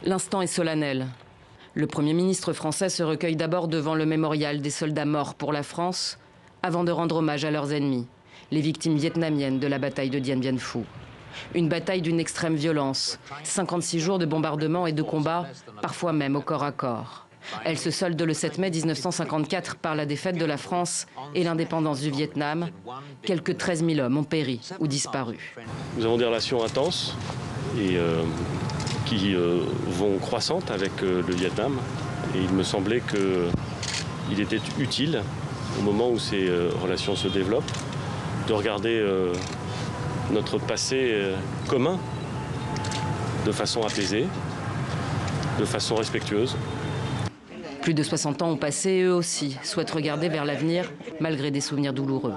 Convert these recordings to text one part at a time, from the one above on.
L'instant est solennel. Le Premier ministre français se recueille d'abord devant le mémorial des soldats morts pour la France, avant de rendre hommage à leurs ennemis, les victimes vietnamiennes de la bataille de Dien Bien Phu. Une bataille d'une extrême violence, 56 jours de bombardements et de combats, parfois même au corps à corps. Elle se solde le 7 mai 1954 par la défaite de la France et l'indépendance du Vietnam. Quelques 13 000 hommes ont péri ou disparu. Nous avons des relations intenses et qui vont croissantes avec le Vietnam. Et il me semblait qu'il était utile, au moment où ces relations se développent, de regarder notre passé commun de façon apaisée, de façon respectueuse. Plus de 60 ans ont passé et eux aussi souhaitent regarder vers l'avenir malgré des souvenirs douloureux.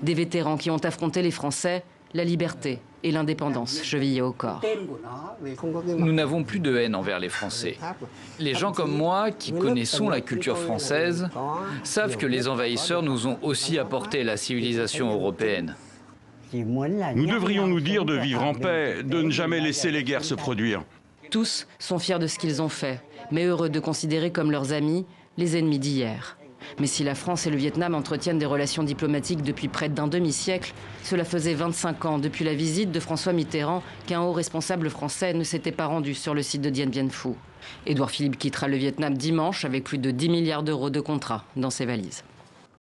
Des vétérans qui ont affronté les Français, la liberté et l'indépendance chevillées au corps. Nous n'avons plus de haine envers les Français. Les gens comme moi, qui connaissons la culture française, savent que les envahisseurs nous ont aussi apporté la civilisation européenne. Nous devrions nous dire de vivre en paix, de ne jamais laisser les guerres se produire. Tous sont fiers de ce qu'ils ont fait, mais heureux de considérer comme leurs amis les ennemis d'hier. Mais si la France et le Vietnam entretiennent des relations diplomatiques depuis près d'un demi-siècle, cela faisait 25 ans depuis la visite de François Mitterrand qu'un haut responsable français ne s'était pas rendu sur le site de Dien Bien Phu. Édouard Philippe quittera le Vietnam dimanche avec plus de 10 milliards d'euros de contrats dans ses valises.